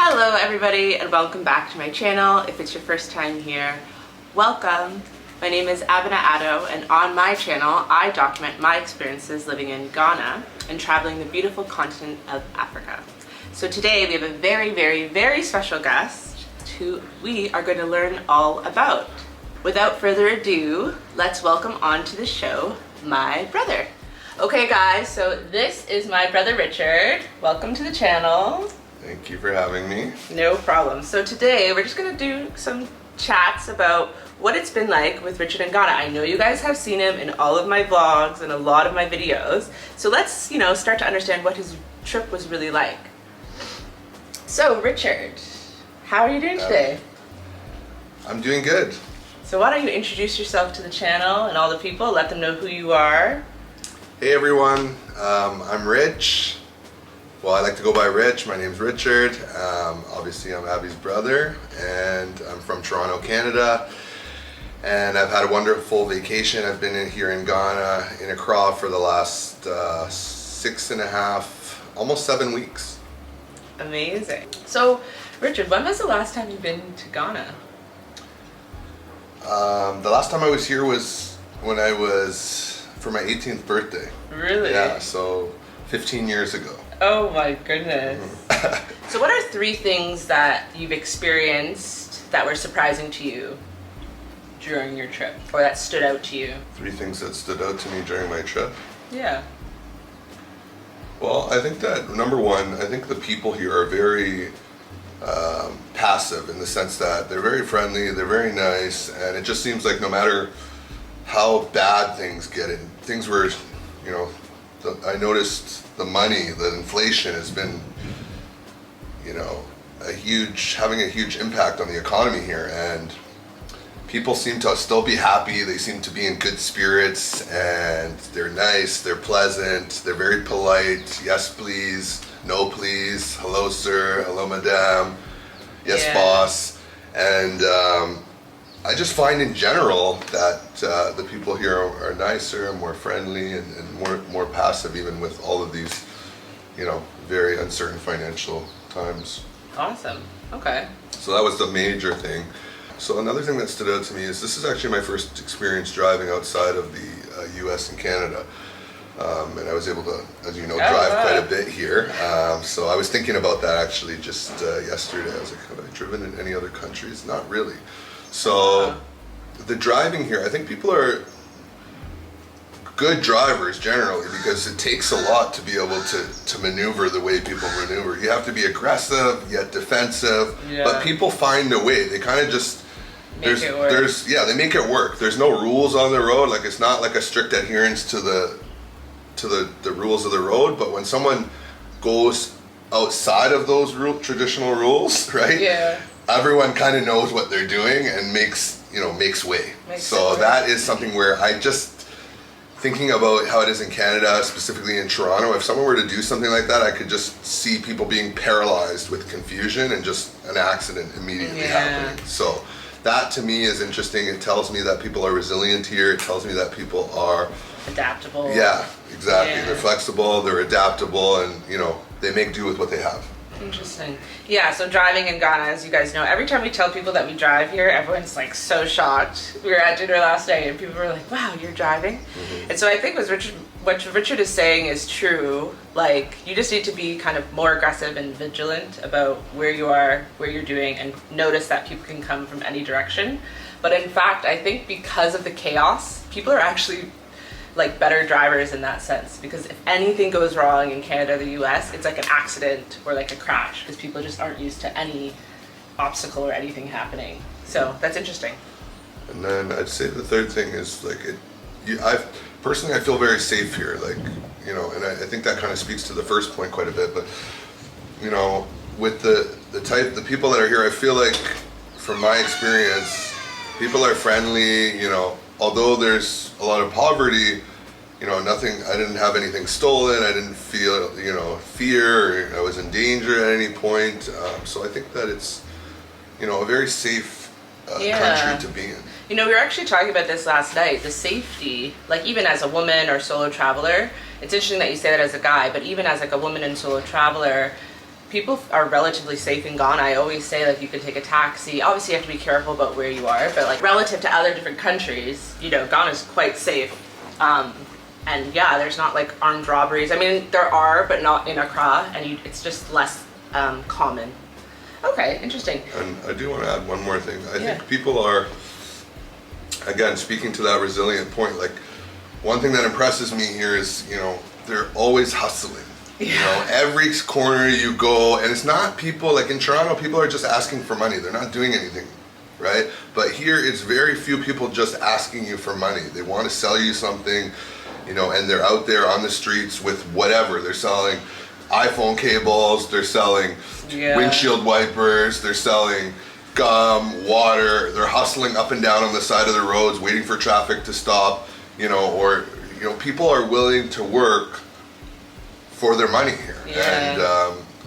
Hello everybody and welcome back to my channel. If it's your first time here, welcome. My name is Abena Addo and on my channel I document my experiences living in Ghana and traveling the beautiful continent of Africa. So today we have a very special guest who we are going to learn all about. Without further ado, let's welcome onto the show my brother. Okay guys, so this is my brother Richard. Welcome to the channel. Thank you for having me. No problem. So today we're just going to do some chats about what it's been like with Richard in Ghana. I know you guys have seen him in all of my vlogs and a lot of my videos. So let's, start to understand what his trip was really like. So Richard, how are you doing today? I'm doing good. So why don't you introduce yourself to the channel and all the people, let them know who you are. Hey everyone, I'm Rich. Well, I like to go by Rich. My name's Richard. Obviously, I'm Abby's brother, and I'm from Toronto, Canada. And I've had a wonderful vacation. I've been here in Ghana, in Accra, for the last 6.5, almost 7 weeks. Amazing. So, Richard, when was the last time you've been to Ghana? The last time I was here was when I was for my 18th birthday. Really? Yeah, so 15 years ago. Oh my goodness. So what are 3 things that you've experienced that were surprising to you during your trip, or that stood out to you? 3 things that stood out to me during my trip? Yeah. Well, I think that, number one, I think the people here are very passive in the sense that they're very friendly, they're very nice, and it just seems like no matter how bad things get, things were, I noticed the money, the inflation has been, having a huge impact on the economy here, and people seem to still be happy. They seem to be in good spirits, and they're nice, they're pleasant, they're very polite. Yes, please. No, please. Hello, sir. Hello, madam. Yes, yeah. Boss. And I just find in general that the people here are nicer and more friendly and more passive, even with all of these, very uncertain financial times. Awesome. Okay. So that was the major thing. So another thing that stood out to me is this is actually my first experience driving outside of the US and Canada. And I was able to, as you know, drive quite a bit here. So I was thinking about that actually just yesterday. I was like, have I driven in any other countries? Not really. So the driving here, I think people are good drivers generally because it takes a lot to be able to maneuver the way people maneuver. You have to be aggressive yet defensive, but people find a way. They kind of just they make it work. There's no rules on the road. Like it's not like a strict adherence to the rules of the road, but when someone goes outside of those traditional rules, right? Yeah. Everyone kind of knows what they're doing and makes way. So that is something where I just thinking about how it is in Canada, specifically in Toronto, if someone were to do something like that, I could just see people being paralyzed with confusion and just an accident immediately happening. So that to me is interesting. It tells me that people are resilient here. It tells me that people are adaptable. Yeah, exactly. Yeah. They're flexible, they're adaptable, and they make do with what they have. Interesting. Yeah, so driving in Ghana, as you guys know, every time we tell people that we drive here, everyone's like so shocked. We were at dinner last night and people were like, wow, you're driving? Mm-hmm. And so I think what Richard is saying is true. Like, you just need to be kind of more aggressive and vigilant about where you are, where you're doing, and notice that people can come from any direction. But in fact, I think because of the chaos, people are actually like better drivers in that sense, because if anything goes wrong in Canada or the US, it's like an accident or like a crash because people just aren't used to any obstacle or anything happening. So that's interesting. And then I'd say the third thing is like I feel very safe here, like and I think that kind of speaks to the first point quite a bit, but with the people that are here, I feel like from my experience, people are friendly, although there's a lot of poverty, I didn't have anything stolen, I didn't feel, fear, or I was in danger at any point. So I think that it's, a very safe country to be in. We were actually talking about this last night, the safety, like even as a woman or solo traveler. It's interesting that you say that as a guy, but even as like a woman and solo traveler, people are relatively safe in Ghana. I always say, like, you can take a taxi. Obviously, you have to be careful about where you are, but, like, relative to other different countries, you know, Ghana's quite safe. And yeah, there's not, like, armed robberies. I mean, there are, but not in Accra, and it's just less common. Okay, interesting. And I do want to add one more thing. I think people are, again, speaking to that resilient point, like, one thing that impresses me here is, you know, they're always hustling. You know, every corner you go, and it's not people, like in Toronto, people are just asking for money. They're not doing anything, right? But here, it's very few people just asking you for money. They want to sell you something, you know, and they're out there on the streets with whatever. They're selling iPhone cables, they're selling windshield wipers, they're selling gum, water. They're hustling up and down on the side of the roads, waiting for traffic to stop, you know, or, you know, people are willing to work for their money here. And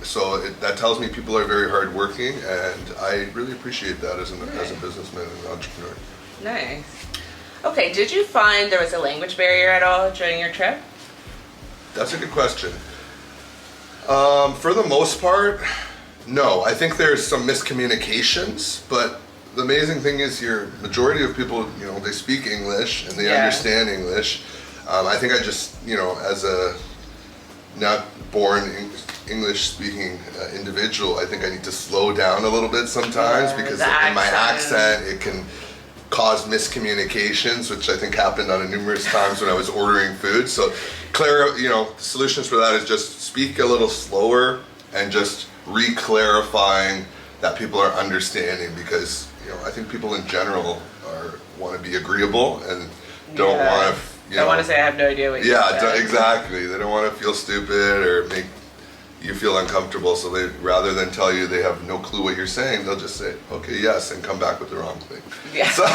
so that tells me people are very hardworking, and I really appreciate that as a businessman and entrepreneur. Nice. Okay, did you find there was a language barrier at all during your trip? That's a good question. For the most part, no. I think there's some miscommunications, but the amazing thing is here, majority of people, you know, they speak English and they understand English. I think I just, you know, as a not born English-speaking individual, I think I need to slow down a little bit sometimes because in my accent it can cause miscommunications, which I think happened on numerous times when I was ordering food. So, you know, the solutions for that is just speak a little slower and just re-clarifying that people are understanding, because, you know, I think people in general want to be agreeable and don't want to. I want to say I have no idea what you're saying. Exactly. They don't want to feel stupid or make you feel uncomfortable, so they, rather than tell you they have no clue what you're saying, they'll just say, okay, yes, and come back with the wrong thing. Yeah. So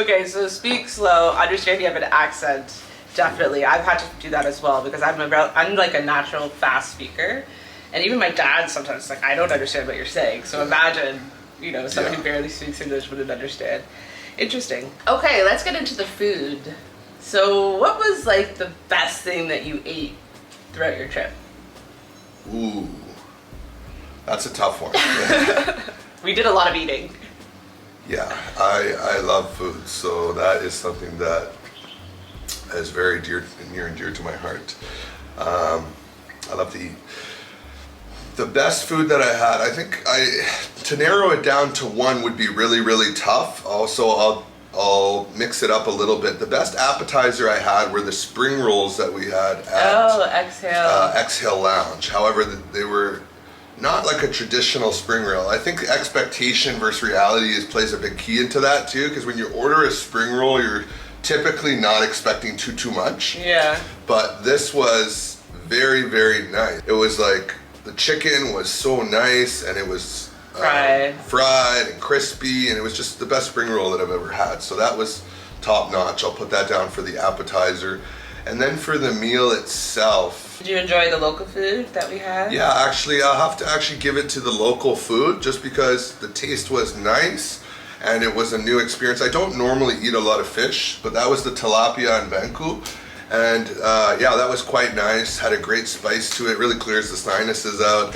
okay, so speak slow, understand you have an accent. Definitely. I've had to do that as well, because I'm like a natural fast speaker. And even my dad sometimes is like, I don't understand what you're saying. So imagine, you know, someone who barely speaks English wouldn't understand. Interesting. Okay, let's get into the food. So what was like the best thing that you ate throughout your trip? Ooh, that's a tough one. We did a lot of eating. Yeah, I love food, so that is something that is very near and dear to my heart. I love to eat. The best food that I had, I think to narrow it down to one would be really, really tough. Also, I'll mix it up a little bit. The best appetizer I had were the spring rolls that we had at Exhale Lounge. However, they were not like a traditional spring roll. I think expectation versus reality plays a big key into that too, because when you order a spring roll, you're typically not expecting too much. Yeah. But this was very, very nice. It was like, the chicken was so nice, and it was fried and crispy, and it was just the best spring roll that I've ever had. So that was top notch. I'll put that down for the appetizer. And then for the meal itself. Did you enjoy the local food that we had? Yeah, actually, I'll have to actually give it to the local food, just because the taste was nice and it was a new experience. I don't normally eat a lot of fish, but that was the tilapia and banku. And yeah, that was quite nice. Had a great spice to it. Really clears the sinuses out.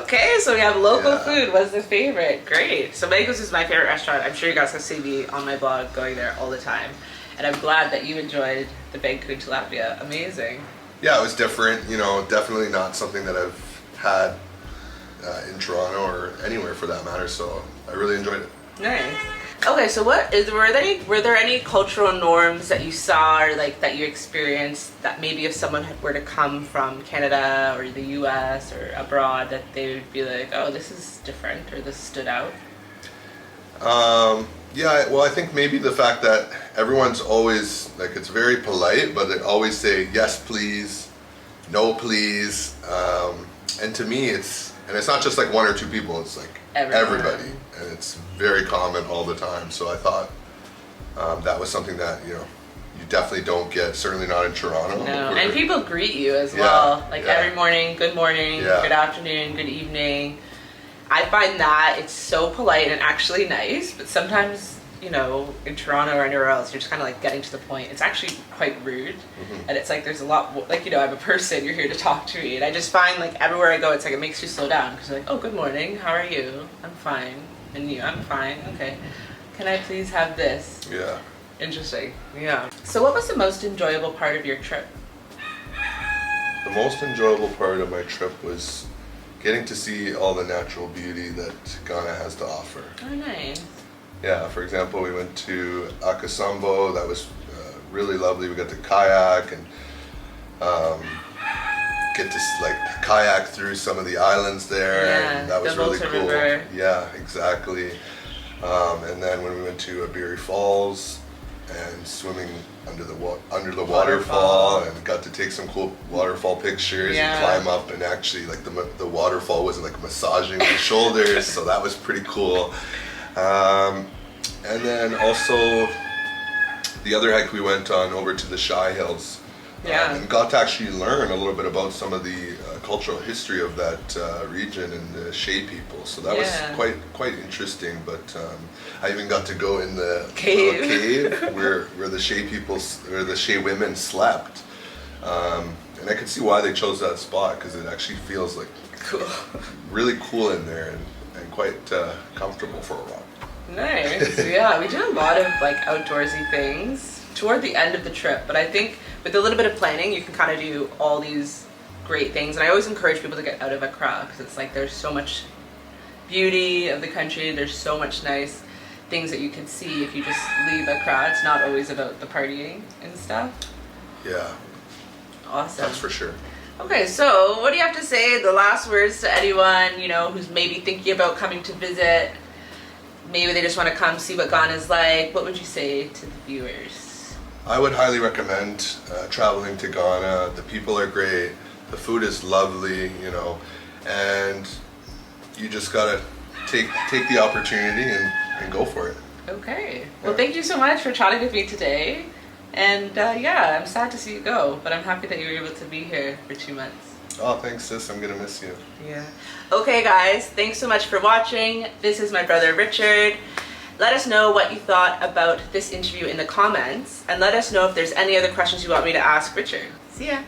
Okay, so we have local food. What's the favorite? Great. So Mango's is my favorite restaurant. I'm sure you guys can see me on my blog going there all the time. And I'm glad that you enjoyed the banku tilapia. Amazing. Yeah, it was different. You know, definitely not something that I've had in Toronto or anywhere for that matter. So I really enjoyed it. Nice. Okay, so were there any cultural norms that you saw or like that you experienced that maybe if someone were to come from Canada or the US or abroad that they would be like, oh, this is different or this stood out? Yeah, well, I think maybe the fact that everyone's always, like, it's very polite, but they always say yes please, no please, and to me it's not just like one or two people, it's like everybody, and it's very common all the time. So I thought that was something that, you know, you definitely don't get, certainly not in Toronto. No, and people greet you as well, like every morning, good afternoon, good evening. I find that it's so polite and actually nice, but sometimes you know, in Toronto or anywhere else, you're just kind of like getting to the point. It's actually quite rude. And it's like there's a lot, like, you know, I'm a person, you're here to talk to me. And I just find like everywhere I go, it's like it makes you slow down. Because you're like, oh, good morning, how are you? I'm fine. And you, I'm fine, okay. Can I please have this? Yeah. Interesting, yeah. So what was the most enjoyable part of your trip? The most enjoyable part of my trip was getting to see all the natural beauty that Ghana has to offer. Oh, nice. Yeah, for example, we went to Akasambo. That was really lovely. We got to kayak and get to like kayak through some of the islands there. Yeah, and that was the really Volta cool. River. Yeah, exactly. And then when we went to Abiri Falls and swimming under the waterfall and got to take some cool waterfall pictures and climb up, and actually like the waterfall was like massaging my shoulders, so that was pretty cool. And then also the other hike we went on over to the Shy Hills. And got to actually learn a little bit about some of the cultural history of that region and the Shay people. So that was quite interesting. But I even got to go in the cave where the Shay people, where the Shay women slept. And I could see why they chose that spot, because it actually feels like really cool in there and quite comfortable for a while. Nice. Yeah, we did a lot of like outdoorsy things toward the end of the trip, but I think with a little bit of planning you can kind of do all these great things. And I always encourage people to get out of Accra, because it's like there's so much beauty of the country, there's so much nice things that you can see if you just leave Accra. It's not always about the partying and stuff. Yeah, awesome, that's for sure. Okay, so what do you have to say, the last words to anyone, you know, who's maybe thinking about coming to visit? Maybe they just want to come see what Ghana's like. What would you say to the viewers? I would highly recommend traveling to Ghana. The people are great. The food is lovely, you know, and you just gotta take the opportunity and go for it. Okay. Well, thank you so much for chatting with me today. And yeah, I'm sad to see you go, but I'm happy that you were able to be here for 2 months. Oh, thanks, sis. I'm gonna miss you. Yeah. Okay, guys. Thanks so much for watching. This is my brother Richard. Let us know what you thought about this interview in the comments, and let us know if there's any other questions you want me to ask Richard. See ya.